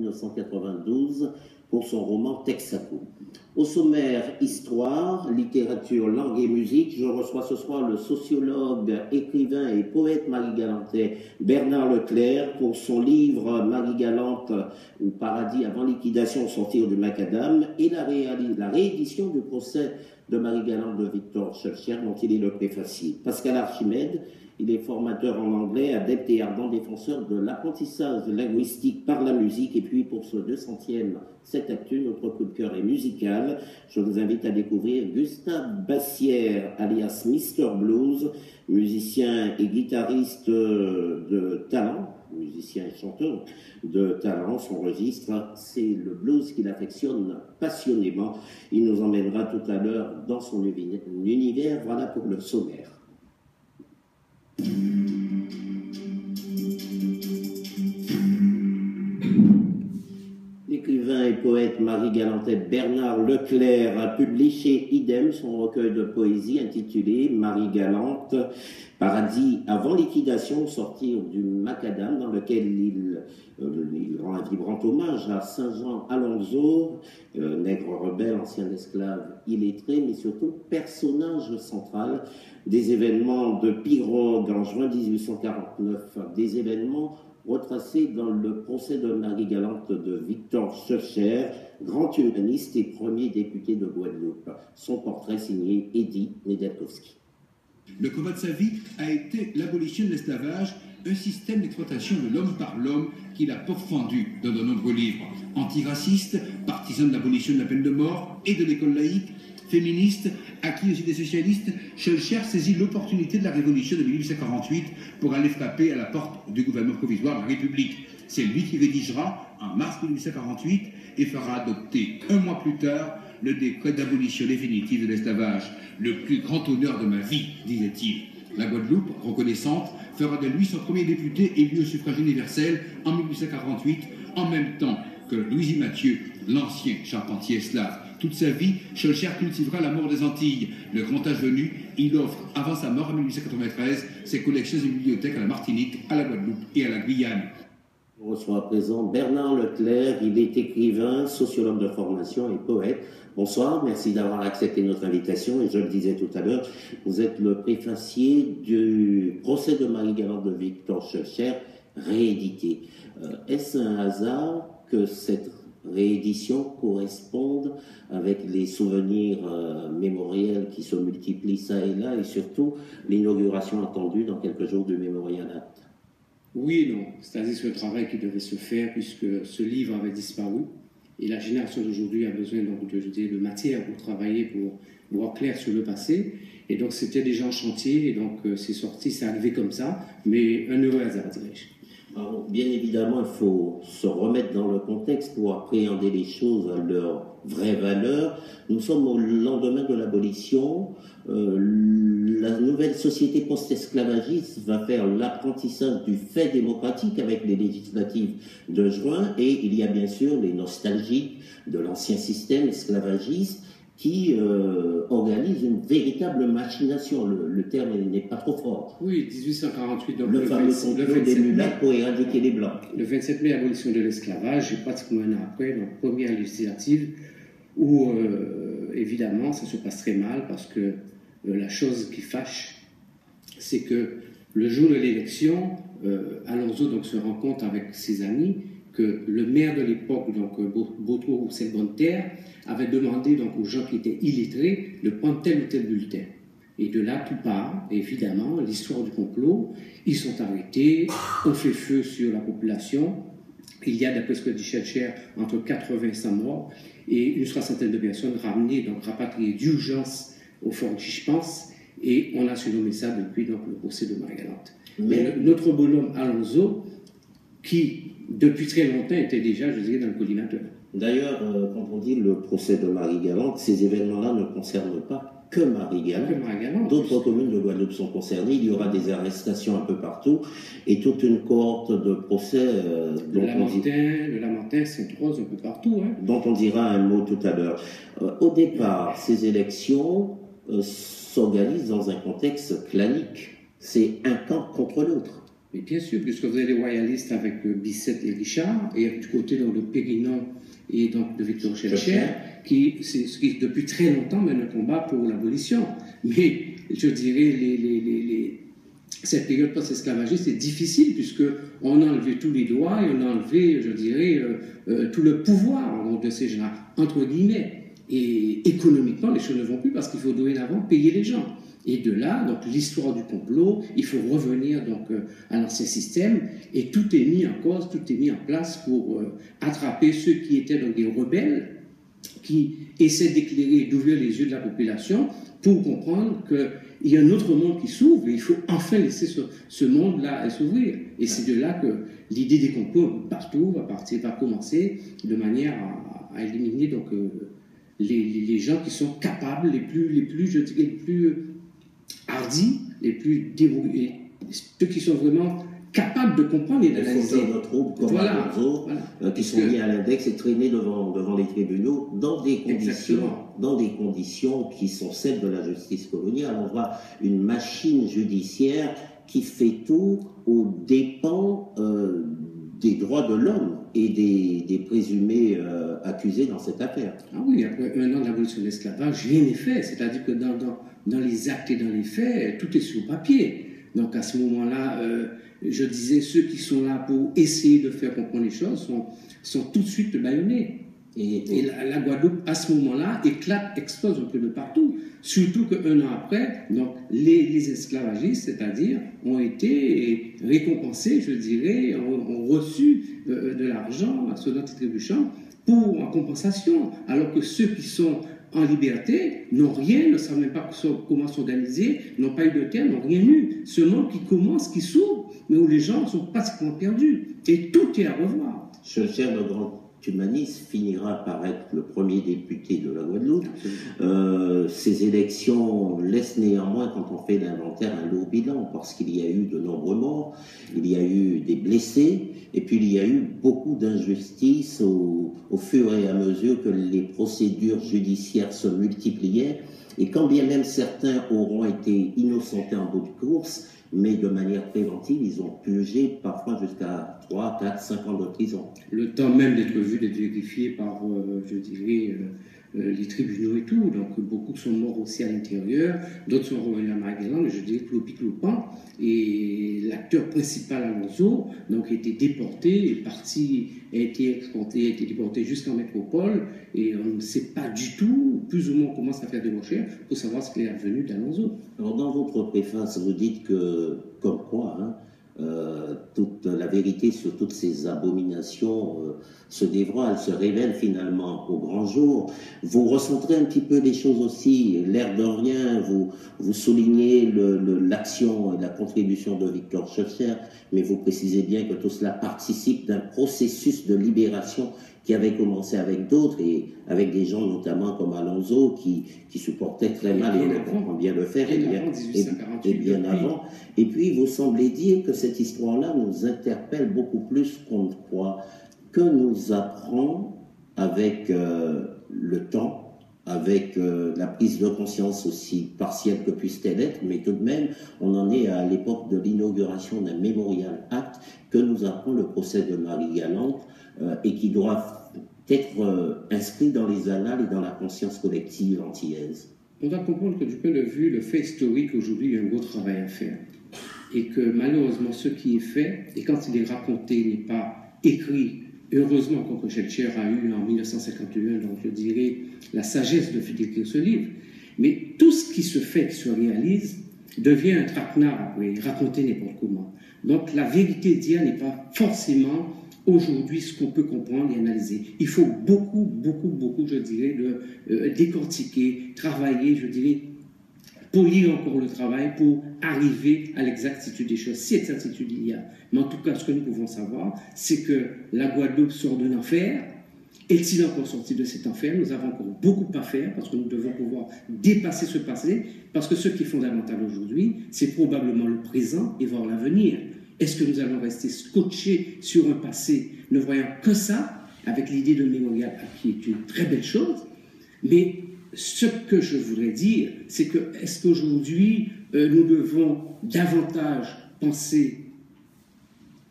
1992 pour son roman Texaco. Au sommaire, histoire, littérature, langue et musique, je reçois ce soir le sociologue, écrivain et poète marie-galantais Bernard Leclerc pour son livre Marie-Galante ou Paradis avant liquidation, sortir du macadam, et la réédition du procès de Marie-Galante de Victor Schœlcher, dont il est le préfacier. Pascal Archimède, il est formateur en anglais, adepte et ardent défenseur de l'apprentissage linguistique par la musique. Et puis pour ce 200e Cette Actu, notre coup de cœur est musical. Je vous invite à découvrir Gustave Bassière, alias Mr Blues, musicien et guitariste de talent, musicien et chanteur de talent. Son registre, c'est le blues qu'il affectionne passionnément. Il nous emmènera tout à l'heure dans son univers. Voilà pour le sommaire. L'écrivain et poète marie-galantais Bernard Leclerc a publié chez Idem son recueil de poésie intitulé Marie-Galante, Paradis avant liquidation, sortir du macadam, dans lequel il rend un vibrant hommage à Saint-Jean Alonso, nègre rebelle, ancien esclave illettré, mais surtout personnage central des événements de Pirogue en juin 1849, des événements retracés dans le procès de Marie-Galante de Victor Schœlcher, grand humaniste et premier député de Guadeloupe. Son portrait signé Eddie Nedelkowski. Le combat de sa vie a été l'abolition de l'esclavage, un système d'exploitation de l'homme par l'homme qu'il a pourfendu dans de nombreux livres. Antiraciste, partisan de l'abolition de la peine de mort et de l'école laïque, féministe, acquis aussi des socialistes, Schœlcher saisit l'opportunité de la révolution de 1848 pour aller frapper à la porte du gouvernement provisoire de la République. C'est lui qui rédigera, en mars 1848, et fera adopter un mois plus tard le décret d'abolition définitive de l'esclavage. Le plus grand honneur de ma vie, disait-il. La Guadeloupe, reconnaissante, fera de lui son premier député élu au suffrage universel en 1848, en même temps que Louis Mathieu, l'ancien charpentier slave. Toute sa vie, Schœlcher cultivera l'amour des Antilles. Le grand âge venu, il offre, avant sa mort en 1893, ses collections et bibliothèques à la Martinique, à la Guadeloupe et à la Guyane. On reçoit à présent Bernard Leclerc. Il est écrivain, sociologue de formation et poète. Bonsoir, merci d'avoir accepté notre invitation. Et je le disais tout à l'heure, vous êtes le préfacier du procès de Marie-Galante de Victor Schœlcher, réédité. Est-ce un hasard que cette réédition corresponde avec les souvenirs mémoriels qui se multiplient ça et là, et surtout l'inauguration attendue dans quelques jours du Mémorial Act? Oui et non. C'est-à-dire c'est le travail qui devait se faire puisque ce livre avait disparu et la génération d'aujourd'hui a besoin donc de matière pour travailler, pour voir clair sur le passé. Et donc c'était déjà en chantier et donc c'est sorti, c'est arrivé comme ça, mais un heureux hasard, dirais-je. Alors, bien évidemment, il faut se remettre dans le contexte pour appréhender les choses à leur vraie valeur. Nous sommes au lendemain de l'abolition. La nouvelle société post-esclavagiste va faire l'apprentissage du fait démocratique avec les législatives de juin, et il y a bien sûr les nostalgiques de l'ancien système esclavagiste qui organise une véritable machination. Le terme n'est pas trop fort. Oui, 1848, donc le fameux complot des mulâtres pour éradiquer les Blancs. Le 27 mai, abolition de l'esclavage, et pratiquement un an après, donc première législative, où évidemment ça se passe très mal parce que la chose qui fâche, c'est que le jour de l'élection, Alonso donc se rend compte avec ses amis que le maire de l'époque, donc Baudreau Roussel Bonneterre, avait demandé donc aux gens qui étaient illettrés de prendre tel ou tel bulletin. Et de là, tout part, évidemment, l'histoire du complot. Ils sont arrêtés, on fait feu sur la population. Il y a, d'après ce que dit Schœlcher, entre 80 et 100 morts, et une soixantaine de personnes ramenées, donc rapatriées d'urgence au fort Chiche-Pense, et on a surnommé ça depuis donc, le procès de Marie-Galante. Mais notre bonhomme Alonso, qui depuis très longtemps était déjà, je dirais, dans le collimateur. D'ailleurs, quand on dit le procès de Marie-Galante, ces événements-là ne concernent pas que Marie-Galante. D'autres communes de Guadeloupe sont concernées. Il y aura des arrestations un peu partout et toute une cohorte de procès. Le Lamentin, Sainte-Rose, un peu partout. Hein. Dont on dira un mot tout à l'heure. Au départ, ces élections s'organisent dans un contexte clanique. C'est un camp contre l'autre. Mais bien sûr, puisque vous avez les royalistes avec Bicêtre et Richard, et du côté donc, de Périnon et donc de Victor Schœlcher, qui depuis très longtemps mène un combat pour l'abolition. Mais je dirais, cette période post-esclavagiste est difficile, puisqu'on a enlevé tous les droits et on a enlevé, je dirais, tout le pouvoir donc, de ces gens, entre guillemets. Et économiquement, les choses ne vont plus parce qu'il faut dorénavant payer les gens. Et de là, donc l'histoire du complot, il faut revenir donc à l'ancien système, et tout est mis en cause, tout est mis en place pour attraper ceux qui étaient donc des rebelles, qui essaient d'éclairer et d'ouvrir les yeux de la population pour comprendre qu'il y a un autre monde qui s'ouvre, et il faut enfin laisser ce monde-là s'ouvrir. Et c'est de là que l'idée des complots partout va commencer de manière à éliminer donc les gens qui sont capables, les plus hardis, les plus débrouillés, ceux qui sont vraiment capables de comprendre et d'analyser. Les fauteurs de troubles comme Alonso, qui sont mis à l'index et traînés devant les tribunaux dans des conditions qui sont celles de la justice coloniale. On voit une machine judiciaire qui fait tout aux dépens des droits de l'homme et des présumés accusés dans cette affaire. Ah oui, après un an de l'abolition de l'esclavage, rien n'est fait. C'est-à-dire que dans les actes et dans les faits, tout est sur papier. Donc à ce moment-là, je disais, ceux qui sont là pour essayer de faire comprendre les choses sont tout de suite bâillonnés. Et la Guadeloupe, à ce moment-là, explose un peu de partout. Surtout qu'un an après, donc, les esclavagistes, c'est-à-dire, ont été récompensés, je dirais, ont reçu de l'argent, selon notre attribution, en compensation. Alors que ceux qui sont en liberté n'ont rien, ne savent même pas comment s'organiser, n'ont pas eu de terre, n'ont rien eu. Ce monde qui commence, qui s'ouvre, mais où les gens sont pratiquement perdus. Et tout est à revoir. Schœlcher, le grand humaniste, finira par être le premier député de la Guadeloupe. Ces élections laissent néanmoins, quand on fait l'inventaire, un lourd bilan, parce qu'il y a eu de nombreux morts, il y a eu des blessés, et puis il y a eu beaucoup d'injustices au fur et à mesure que les procédures judiciaires se multipliaient, et quand bien même certains auront été innocentés en bout de course, mais de manière préventive, ils ont purgé parfois jusqu'à 3, 4, 5 ans de prison. Le temps même d'être vu, d'être vérifié par, je dirais, les tribunaux et tout. Donc beaucoup sont morts aussi à l'intérieur, d'autres sont revenus à Magellan, je dirais clopi-clopant. Et l'acteur principal, Alonso, donc a été déporté, est parti, a été exporté, a été déporté jusqu'en métropole, et on ne sait pas du tout, plus ou moins on commence à faire des recherches pour savoir ce qu'il est advenu d'Alonso. Alors dans votre préface, vous dites que, comme quoi, toute la vérité sur toutes ces abominations se dévoile, se révèle finalement au grand jour. Vous recentrez un petit peu les choses aussi, l'air de rien, vous soulignez l'action et la contribution de Victor Schœlcher, mais vous précisez bien que tout cela participe d'un processus de libération qui avait commencé avec d'autres et avec des gens notamment comme Alonso qui supportaient très mal, et on comprend bien le faire, et bien avant. Et puis vous semblez dire que cette histoire-là nous interpelle beaucoup plus qu'on ne croit, que nous apprend avec le temps, avec la prise de conscience aussi partielle que puisse-t-elle être, mais tout de même, on en est à l'époque de l'inauguration d'un Memorial Act que nous apprend le procès de Marie-Galante et qui doit être inscrit dans les annales et dans la conscience collective antillaise. On doit comprendre que du point de vue, le fait historique, aujourd'hui, il y a un gros travail à faire. Et que malheureusement, ce qui est fait, et quand il est raconté, il n'est pas écrit, heureusement que Schœlcher a eu en 1951, donc je dirais, la sagesse d'écrire ce livre. Mais tout ce qui se fait, qui se réalise, devient un traquenard après, raconté n'importe comment. Donc la vérité d'hier n'est pas forcément aujourd'hui ce qu'on peut comprendre et analyser. Il faut beaucoup, je dirais, de décortiquer, travailler, je dirais, polir encore le travail pour arriver à l'exactitude des choses, si exactitude il y a. Mais en tout cas, ce que nous pouvons savoir, c'est que la Guadeloupe sort d'un enfer. Est-il encore sorti de cet enfer? Nous avons encore beaucoup à faire parce que nous devons pouvoir dépasser ce passé, parce que ce qui est fondamental aujourd'hui, c'est probablement le présent et voir l'avenir. Est-ce que nous allons rester scotchés sur un passé, ne voyant que ça, avec l'idée de mémorial, qui est une très belle chose, mais ce que je voudrais dire, c'est que est-ce qu'aujourd'hui, nous devons davantage penser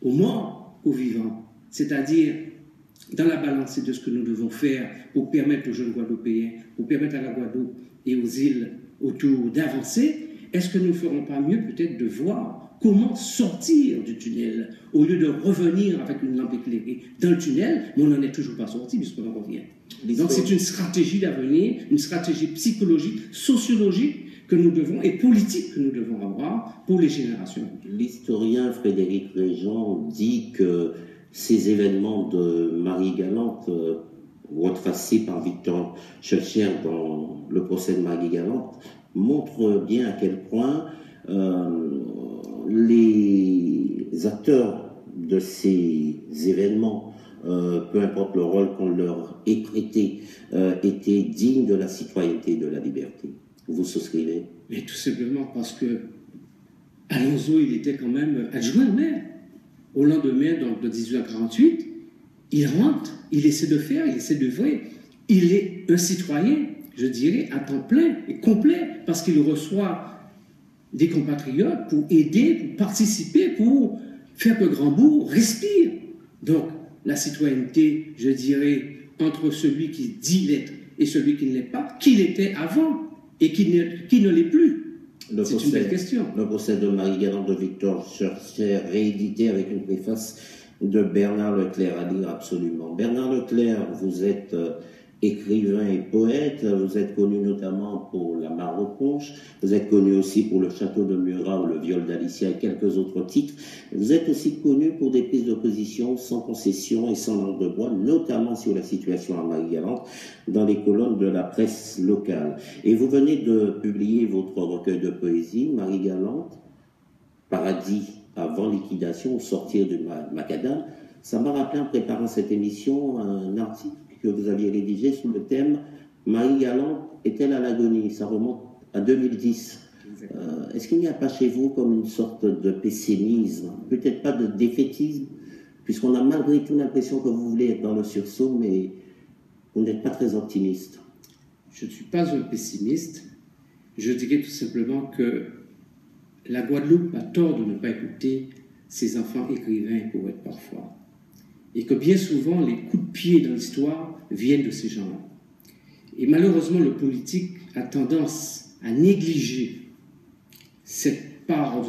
aux morts qu'aux vivants. C'est-à-dire, dans la balance de ce que nous devons faire pour permettre aux jeunes Guadeloupéens, pour permettre à la Guadeloupe et aux îles autour d'avancer, est-ce que nous ne ferons pas mieux peut-être de voir comment sortir du tunnel au lieu de revenir avec une lampe éclairée dans le tunnel, mais on n'en est toujours pas sorti puisqu'on en revient. Donc c'est une stratégie d'avenir, une stratégie psychologique, sociologique que nous devons, et politique que nous devons avoir pour les générations. L'historien Frédéric Réjean dit que ces événements de Marie-Galante, retracés par Victor Schœlcher dans le procès de Marie-Galante, montrent bien à quel point les acteurs de ces événements, peu importe le rôle qu'on leur ait prêté, étaient dignes de la citoyenneté et de la liberté. Vous souscrivez? Mais tout simplement parce que Alonso, il était quand même adjoint au maire. Au lendemain donc, de 1848, il rentre, il essaie de faire, il essaie de vrai. Il est un citoyen, je dirais, à temps plein et complet, parce qu'il reçoit des compatriotes pour aider, pour participer, pour faire que Grand-Bourg respire. Donc, la citoyenneté, je dirais, entre celui qui dit l'être et celui qui ne l'est pas, qui l'était avant et qui ne l'est plus. C'est une belle question. Le procès de Marie-Galante de Victor Schœlcher, réédité avec une préface de Bernard Leclerc, à lire absolument. Bernard Leclerc, vous êtes écrivain et poète, vous êtes connu notamment pour La Mare aux Conches, vous êtes connu aussi pour Le Château de Murat ou Le Viol d'Alicia et quelques autres titres. Vous êtes aussi connu pour des prises de position sans concession et sans langue de bois, notamment sur la situation à Marie-Galante, dans les colonnes de la presse locale. Et vous venez de publier votre recueil de poésie, Marie-Galante, Paradis avant liquidation, au sortir du macadam. Ça m'a rappelé en préparant cette émission un article que vous aviez rédigé sous le thème « Marie-Galante est-elle à l'agonie ?» Ça remonte à 2010. Est-ce qu'il n'y a pas chez vous comme une sorte de pessimisme, peut-être pas de défaitisme, puisqu'on a malgré tout l'impression que vous voulez être dans le sursaut, mais vous n'êtes pas très optimiste? Je ne suis pas un pessimiste. Je dirais tout simplement que la Guadeloupe a tort de ne pas écouter ses enfants écrivains et poètes parfois. Et que bien souvent, les coups de pied dans l'histoire viennent de ces gens-là. Et malheureusement, le politique a tendance à négliger cette part,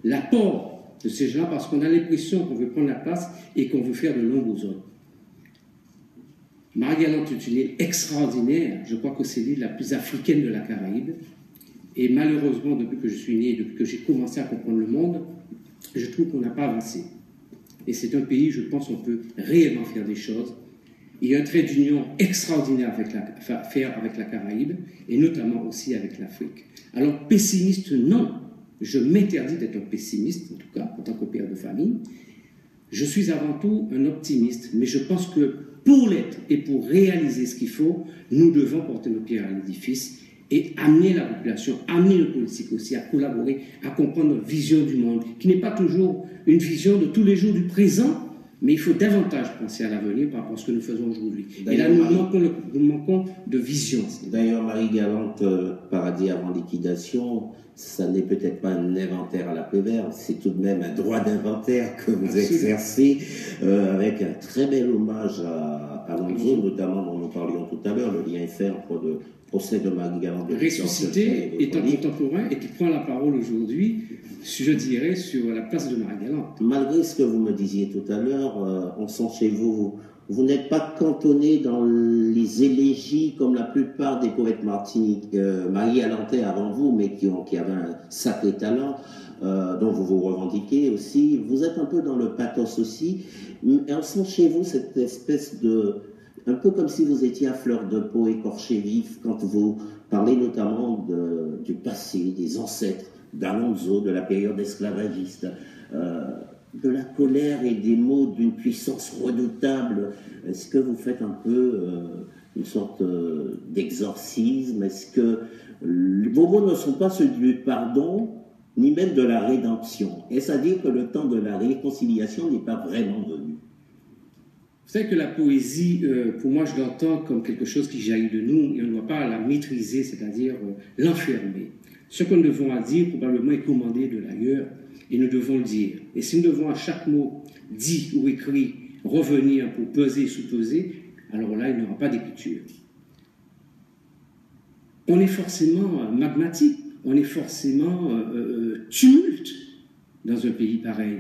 l'apport de ces gens-là, parce qu'on a l'impression qu'on veut prendre la place et qu'on veut faire de l'ombre aux autres. Marie-Galante est une île extraordinaire. Je crois que c'est l'île la plus africaine de la Caraïbe. Et malheureusement, depuis que je suis né, depuis que j'ai commencé à comprendre le monde, je trouve qu'on n'a pas avancé. Et c'est un pays, je pense, on peut réellement faire des choses. Il y a un trait d'union extraordinaire à faire avec la Caraïbe, et notamment aussi avec l'Afrique. Alors, pessimiste, non. Je m'interdis d'être un pessimiste, en tout cas, en tant que père de famille. Je suis avant tout un optimiste, mais je pense que pour l'être et pour réaliser ce qu'il faut, nous devons porter nos pierres à l'édifice et amener la population, amener le politique aussi à collaborer, à comprendre notre vision du monde, qui n'est pas toujours une vision de tous les jours du présent, mais il faut davantage penser à l'avenir par rapport à ce que nous faisons aujourd'hui. Et là, nous manquons de vision. D'ailleurs, Marie-Galante, Paradis avant liquidation, ça n'est peut-être pas un inventaire à la Prévert, c'est tout de même un droit d'inventaire que vous exercez, avec un très bel hommage à Alonso, notamment dont nous parlions tout à l'heure, le lien est fait entre le procès de Marie-Galante. Ressuscité est un contemporain et qui prend la parole aujourd'hui, je dirais, sur la place de Marie-Galante. Malgré ce que vous me disiez tout à l'heure, on sent chez vous, vous n'êtes pas cantonné dans les élégies comme la plupart des poètes marie-galantais avant vous, mais qui avaient un sacré talent, dont vous vous revendiquez aussi. Vous êtes un peu dans le pathos aussi, et on sent chez vous cette espèce de... un peu comme si vous étiez à fleur de peau, écorché vif, quand vous parlez notamment du passé, des ancêtres, d'Alonso, de la période esclavagiste, de la colère et des mots d'une puissance redoutable. Est-ce que vous faites un peu une sorte d'exorcisme? Est-ce que vos mots ne sont pas ceux du pardon, ni même de la rédemption? Est-ce à dire que le temps de la réconciliation n'est pas vraiment venu? Vous savez que la poésie, pour moi, je l'entends comme quelque chose qui jaillit de nous et on ne doit pas la maîtriser, c'est-à-dire l'enfermer. Ce que nous devons dire, probablement, est commandé de l'ailleurs. et nous devons le dire. Et si nous devons à chaque mot dit ou écrit revenir pour peser, sous-peser, alors là, il n'y aura pas d'écriture. On est forcément magmatique, on est forcément tumulte dans un pays pareil.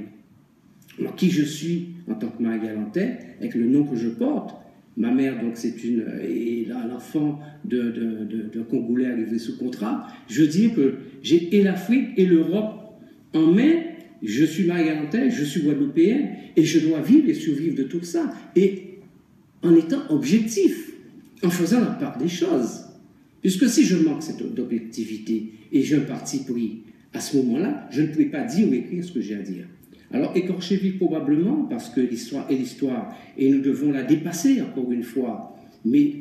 Alors, qui je suis en tant que Marie-Galantais, avec le nom que je porte? Ma mère, donc, c'est l'enfant d'un Congolais arrivé sous contrat. Je dis que j'ai et l'Afrique et l'Europe en main. Je suis Marie-Galantais, je suis guadeloupéenne, et je dois vivre et survivre de tout ça. Et en étant objectif, en faisant la part des choses. Puisque si je manque d'objectivité et j'ai un parti pris, à ce moment-là, je ne pourrai pas dire ou écrire ce que j'ai à dire. Alors, écorché vif probablement, parce que l'histoire est l'histoire, et nous devons la dépasser encore une fois. Mais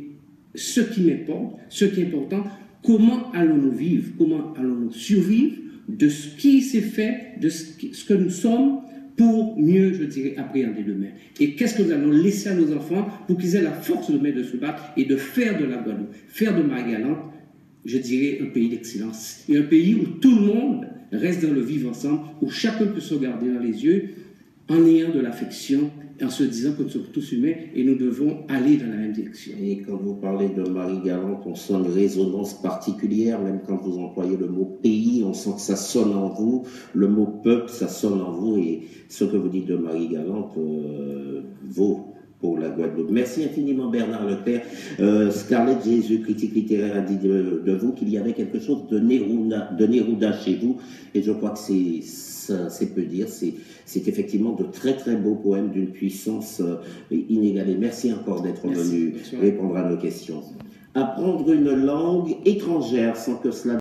ce qui m'importe, ce qui est important, comment allons-nous vivre, comment allons-nous survivre de ce qui s'est fait, de ce que nous sommes, pour mieux, je dirais, appréhender demain. Et qu'est-ce que nous allons laisser à nos enfants pour qu'ils aient la force demain de se battre et de faire de la Guadeloupe, faire de Marie-Galante, je dirais, un pays d'excellence. Et un pays où tout le monde reste dans le vivre ensemble, où chacun peut se regarder dans les yeux en ayant de l'affection, en se disant que nous sommes tous humains et nous devons aller dans la même direction. Et quand vous parlez de Marie-Galante, on sent une résonance particulière, même quand vous employez le mot pays, on sent que ça sonne en vous, le mot peuple, ça sonne en vous, et ce que vous dites de Marie-Galante vaut pour la Guadeloupe. Merci infiniment Bernard Lepère. Scarlett Jésus, critique littéraire, a dit de vous qu'il y avait quelque chose de Neruda chez vous, et je crois que c'est peu dire, c'est effectivement de très très beaux poèmes d'une puissance inégalée. Merci encore d'être venu répondre à nos questions. Apprendre une langue étrangère sans que cela